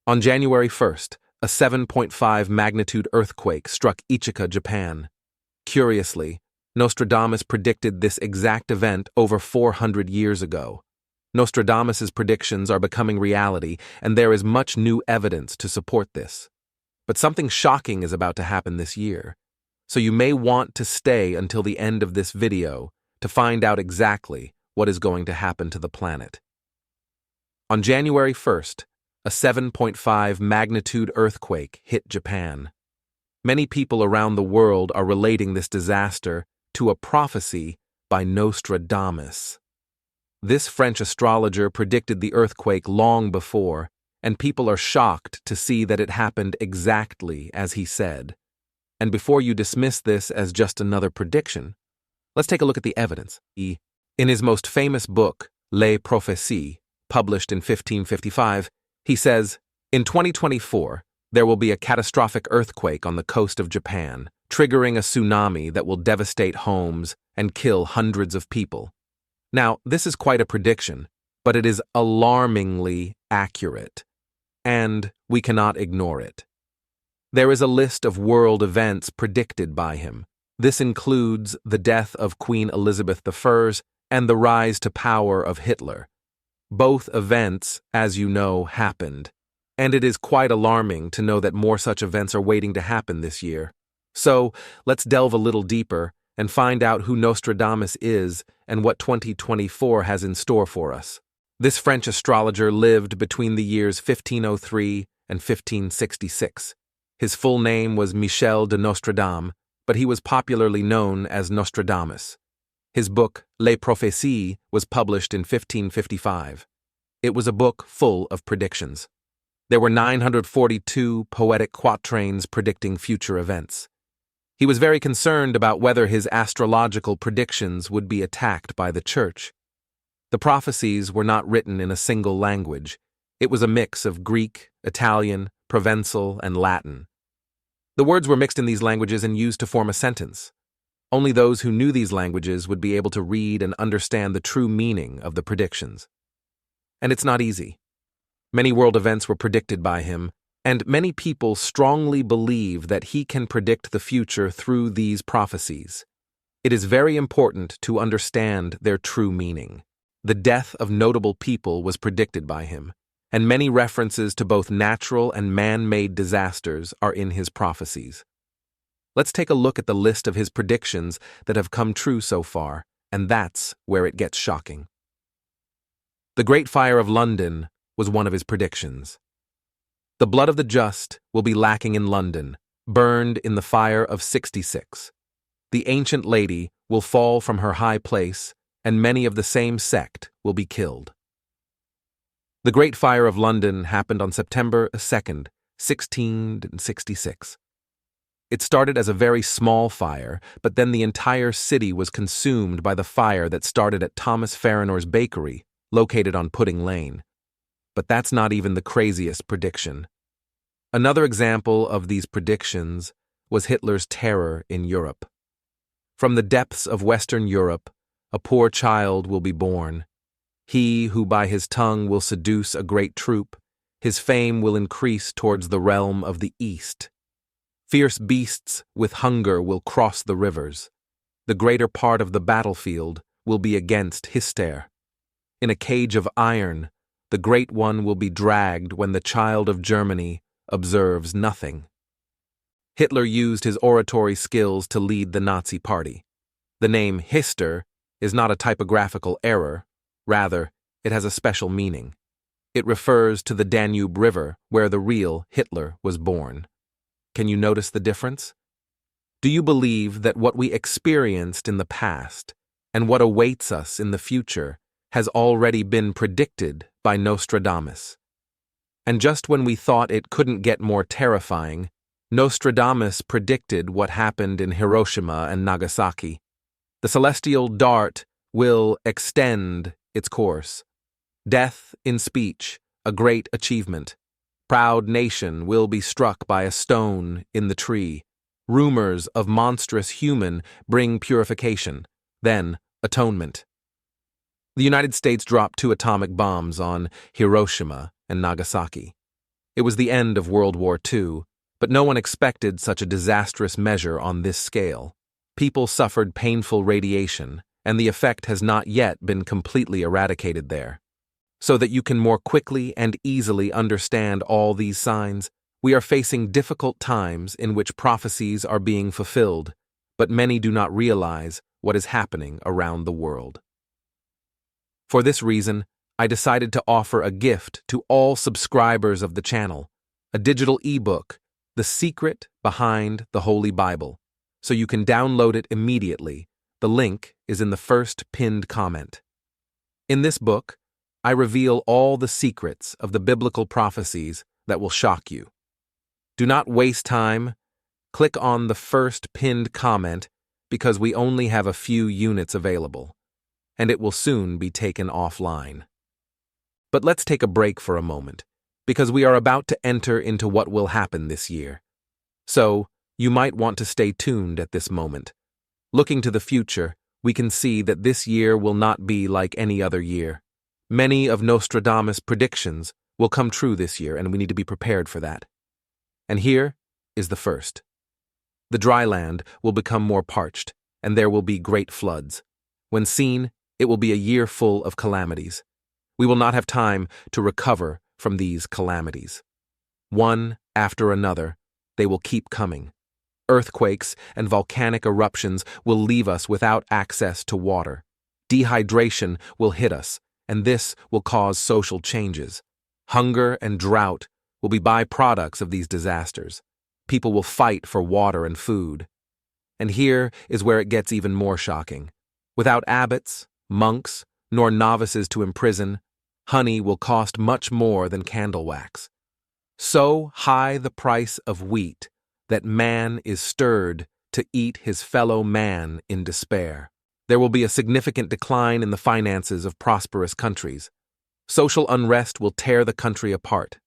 On January 1st, a 7.5 magnitude earthquake struck Ichika, Japan. Curiously, Nostradamus predicted this exact event over 400 years ago. Nostradamus's predictions are becoming reality, and there is much new evidence to support this. But something shocking is about to happen this year, so you may want to stay until the end of this video to find out exactly what is going to happen to the planet. On January 1st, a 7.5 magnitude earthquake hit Japan. Many people around the world are relating this disaster to a prophecy by Nostradamus. This French astrologer predicted the earthquake long before, and people are shocked to see that it happened exactly as he said. And before you dismiss this as just another prediction, let's take a look at the evidence. In his most famous book, Les Prophéties, published in 1555, he says, "In 2024, there will be a catastrophic earthquake on the coast of Japan, triggering a tsunami that will devastate homes and kill hundreds of people." Now, this is quite a prediction, but it is alarmingly accurate, and we cannot ignore it. There is a list of world events predicted by him. This includes the death of Queen Elizabeth I and the rise to power of Hitler. Both events, as you know, happened, and it is quite alarming to know that more such events are waiting to happen this year. So, let's delve a little deeper and find out who Nostradamus is and what 2024 has in store for us. This French astrologer lived between the years 1503 and 1566. His full name was Michel de Nostradamus, but he was popularly known as Nostradamus. His book, Les Prophéties, was published in 1555. It was a book full of predictions. There were 942 poetic quatrains predicting future events. He was very concerned about whether his astrological predictions would be attacked by the church. The prophecies were not written in a single language. It was a mix of Greek, Italian, Provençal, and Latin. The words were mixed in these languages and used to form a sentence. Only those who knew these languages would be able to read and understand the true meaning of the predictions. And it's not easy. Many world events were predicted by him, and many people strongly believe that he can predict the future through these prophecies. It is very important to understand their true meaning. The death of notable people was predicted by him, and many references to both natural and man-made disasters are in his prophecies. Let's take a look at the list of his predictions that have come true so far, and that's where it gets shocking. The Great Fire of London was one of his predictions. The blood of the just will be lacking in London, burned in the fire of 66. The ancient lady will fall from her high place, and many of the same sect will be killed. The Great Fire of London happened on September 2nd, 1666. It started as a very small fire, but then the entire city was consumed by the fire that started at Thomas Farrinor's bakery, located on Pudding Lane. But that's not even the craziest prediction. Another example of these predictions was Hitler's terror in Europe. From the depths of Western Europe, a poor child will be born. He who by his tongue will seduce a great troop, his fame will increase towards the realm of the East. Fierce beasts with hunger will cross the rivers. The greater part of the battlefield will be against Hister. In a cage of iron, the Great One will be dragged when the child of Germany observes nothing. Hitler used his oratory skills to lead the Nazi Party. The name Hister is not a typographical error. Rather, it has a special meaning. It refers to the Danube River, where the real Hitler was born. Can you notice the difference? Do you believe that what we experienced in the past and what awaits us in the future has already been predicted by Nostradamus? And just when we thought it couldn't get more terrifying, Nostradamus predicted what happened in Hiroshima and Nagasaki. The celestial dart will extend its course. Death in speech, a great achievement. Proud nation will be struck by a stone in the tree. Rumors of monstrous human bring purification, then atonement. The United States dropped 2 atomic bombs on Hiroshima and Nagasaki. It was the end of World War II, but no one expected such a disastrous measure on this scale. People suffered painful radiation, and the effect has not yet been completely eradicated there. So that you can more quickly and easily understand all these signs, we are facing difficult times in which prophecies are being fulfilled, but many do not realize what is happening around the world. For this reason, I decided to offer a gift to all subscribers of the channel, a digital ebook, The Secret Behind the Holy Bible, so you can download it immediately. The link is in the first pinned comment. In this book, I reveal all the secrets of the biblical prophecies that will shock you. Do not waste time. Click on the first pinned comment because we only have a few units available, and it will soon be taken offline. But let's take a break for a moment, because we are about to enter into what will happen this year. So, you might want to stay tuned at this moment. Looking to the future, we can see that this year will not be like any other year. Many of Nostradamus' predictions will come true this year, and we need to be prepared for that. And here is the first. The dry land will become more parched, and there will be great floods. When seen, it will be a year full of calamities. We will not have time to recover from these calamities. One after another, they will keep coming. Earthquakes and volcanic eruptions will leave us without access to water. Dehydration will hit us, and this will cause social changes. Hunger and drought will be byproducts of these disasters. People will fight for water and food. And here is where it gets even more shocking. Without abbots, monks, nor novices to imprison, honey will cost much more than candle wax. So high the price of wheat that man is stirred to eat his fellow man in despair. There will be a significant decline in the finances of prosperous countries. Social unrest will tear the country apart.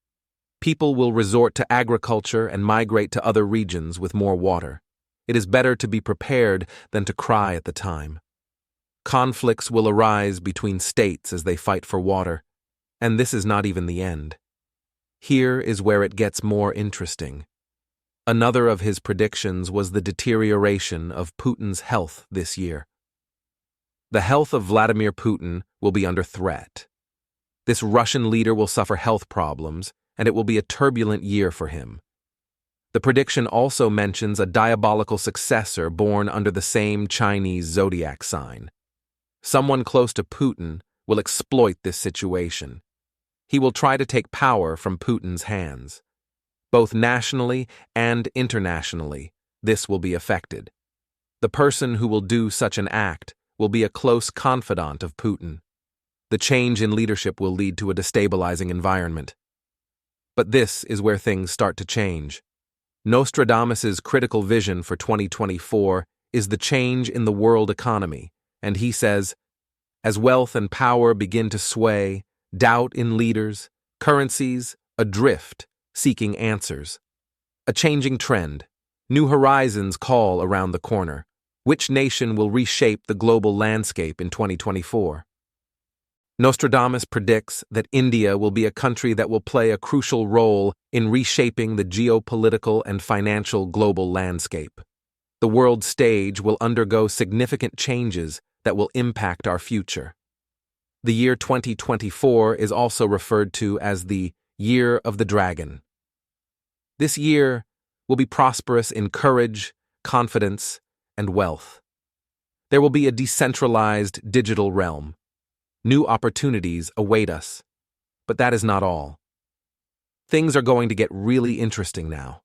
People will resort to agriculture and migrate to other regions with more water. It is better to be prepared than to cry at the time. Conflicts will arise between states as they fight for water, and this is not even the end. Here is where it gets more interesting. Another of his predictions was the deterioration of Putin's health this year. The health of Vladimir Putin will be under threat. This Russian leader will suffer health problems, and it will be a turbulent year for him. The prediction also mentions a diabolical successor born under the same Chinese zodiac sign. Someone close to Putin will exploit this situation. He will try to take power from Putin's hands. Both nationally and internationally, this will be affected. The person who will do such an act will be a close confidant of Putin. The change in leadership will lead to a destabilizing environment. But this is where things start to change. Nostradamus's critical vision for 2024 is the change in the world economy, and he says, as wealth and power begin to sway, doubt in leaders, currencies adrift, seeking answers. A changing trend. New horizons call around the corner. Which nation will reshape the global landscape in 2024? Nostradamus predicts that India will be a country that will play a crucial role in reshaping the geopolitical and financial global landscape. The world stage will undergo significant changes that will impact our future. The year 2024 is also referred to as the Year of the Dragon. This year will be prosperous in courage, confidence, and wealth. There will be a decentralized digital realm. New opportunities await us. But that is not all. Things are going to get really interesting now.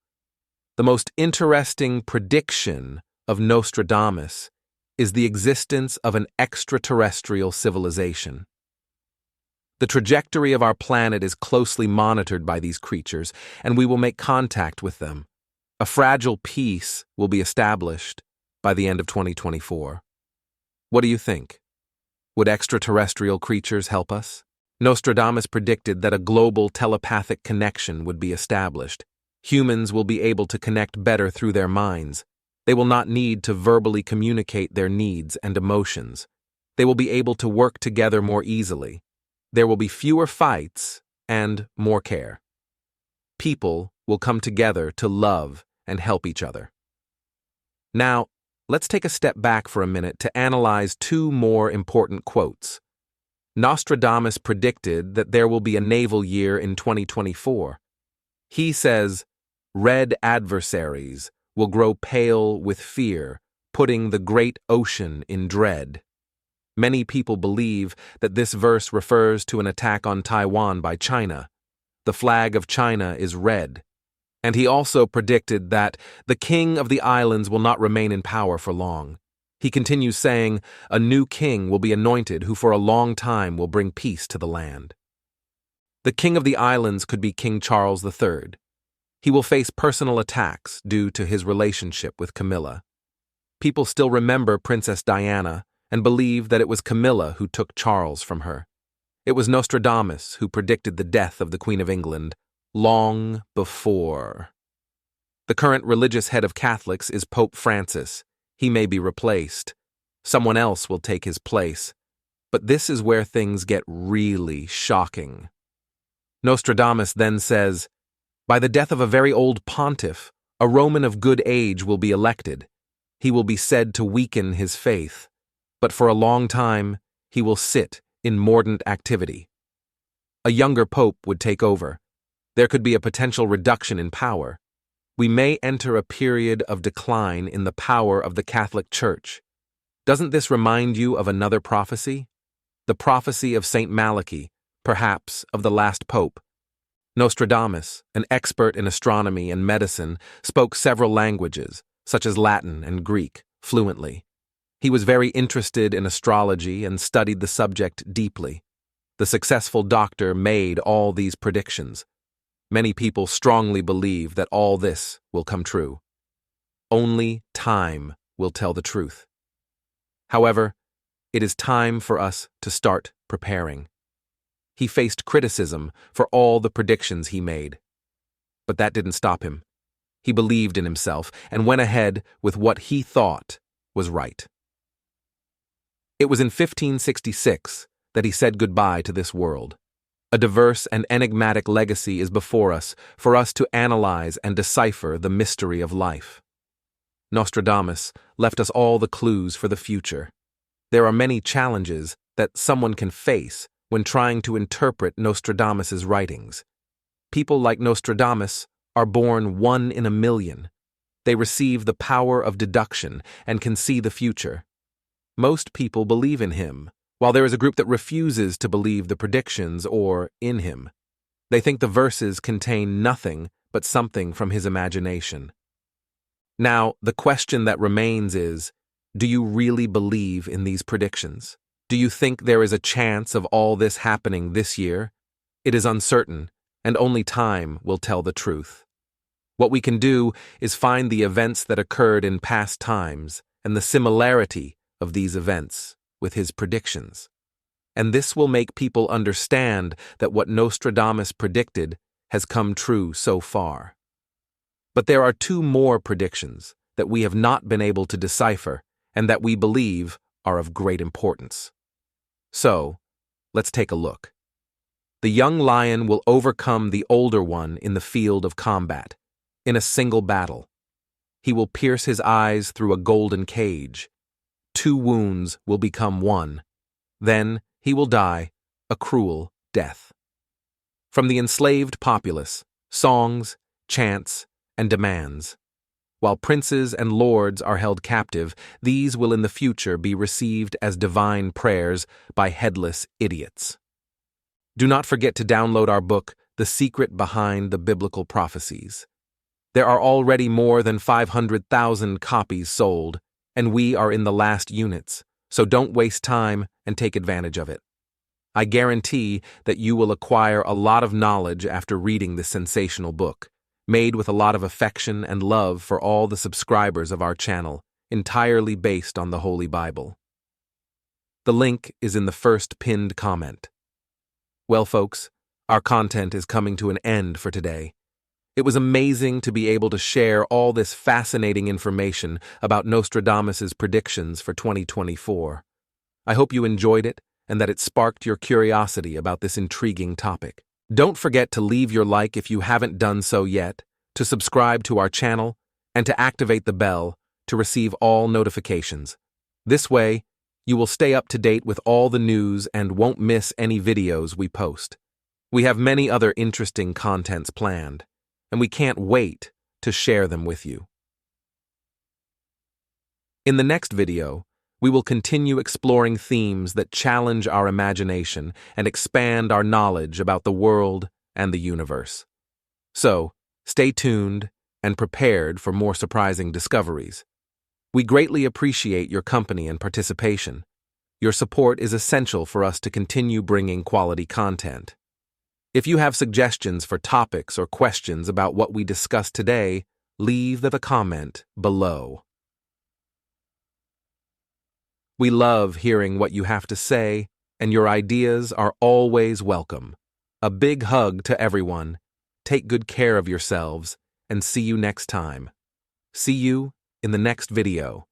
The most interesting prediction of Nostradamus is the existence of an extraterrestrial civilization. The trajectory of our planet is closely monitored by these creatures, and we will make contact with them. A fragile peace will be established by the end of 2024. What do you think? Would extraterrestrial creatures help us? Nostradamus predicted that a global telepathic connection would be established. Humans will be able to connect better through their minds. They will not need to verbally communicate their needs and emotions. They will be able to work together more easily. There will be fewer fights and more care. people will come together to love and help each other. Now, let's take a step back for a minute to analyze two more important quotes. Nostradamus predicted that there will be a naval year in 2024. He says, "Red adversaries will grow pale with fear, putting the great ocean in dread." Many people believe that this verse refers to an attack on Taiwan by China. The flag of China is red. And he also predicted that the king of the islands will not remain in power for long. He continues saying, "A new king will be anointed who for a long time will bring peace to the land." The king of the islands could be King Charles III. He will face personal attacks due to his relationship with Camilla. People still remember Princess Diana and believe that it was Camilla who took Charles from her. It was Nostradamus who predicted the death of the Queen of England long before. The current religious head of Catholics is Pope Francis. He may be replaced. Someone else will take his place. But this is where things get really shocking. Nostradamus then says, "By the death of a very old pontiff, a Roman of good age will be elected. He will be said to weaken his faith, but for a long time he will sit in mordant activity. A younger pope would take over. There could be a potential reduction in power. We may enter a period of decline in the power of the Catholic Church." Doesn't this remind you of another prophecy? The prophecy of Saint Malachi, perhaps of the last pope. Nostradamus, an expert in astronomy and medicine, spoke several languages, such as Latin and Greek, fluently. He was very interested in astrology and studied the subject deeply. The successful doctor made all these predictions. Many people strongly believe that all this will come true. Only time will tell the truth. However, it is time for us to start preparing. He faced criticism for all the predictions he made. But that didn't stop him. He believed in himself and went ahead with what he thought was right. It was in 1566 that he said goodbye to this world. A diverse and enigmatic legacy is before us for us to analyze and decipher the mystery of life. Nostradamus left us all the clues for the future. There are many challenges that someone can face when trying to interpret Nostradamus's writings. People like Nostradamus are born 1 in a million. They receive the power of deduction and can see the future. Most people believe in him, while there is a group that refuses to believe the predictions or in him. They think the verses contain nothing but something from his imagination. Now, the question that remains is, do you really believe in these predictions? Do you think there is a chance of all this happening this year? It is uncertain, and only time will tell the truth. What we can do is find the events that occurred in past times and the similarity of these events with his predictions. And this will make people understand that what Nostradamus predicted has come true so far. But there are 2 more predictions that we have not been able to decipher and that we believe are of great importance. So, let's take a look. The young lion will overcome the older one in the field of combat, in a single battle. He will pierce his eyes through a golden cage. 2 wounds will become 1. Then he will die a cruel death. From the enslaved populace, songs, chants, and demands. While princes and lords are held captive, these will in the future be received as divine prayers by headless idiots. Do not forget to download our book, The Secret Behind the Biblical Prophecies. There are already more than 500,000 copies sold, and we are in the last units, so don't waste time and take advantage of it. I guarantee that you will acquire a lot of knowledge after reading this sensational book, made with a lot of affection and love for all the subscribers of our channel, entirely based on the Holy Bible. The link is in the first pinned comment. Well, folks, our content is coming to an end for today. It was amazing to be able to share all this fascinating information about Nostradamus's predictions for 2024. I hope you enjoyed it and that it sparked your curiosity about this intriguing topic. Don't forget to leave your like if you haven't done so yet, to subscribe to our channel, and to activate the bell to receive all notifications. This way, you will stay up to date with all the news and won't miss any videos we post. We have many other interesting contents planned, and we can't wait to share them with you. In the next video, we will continue exploring themes that challenge our imagination and expand our knowledge about the world and the universe. So, stay tuned and prepared for more surprising discoveries. We greatly appreciate your company and participation. Your support is essential for us to continue bringing quality content. If you have suggestions for topics or questions about what we discussed today, leave the comment below. We love hearing what you have to say, and your ideas are always welcome. A big hug to everyone. Take good care of yourselves, and see you next time. See you in the next video.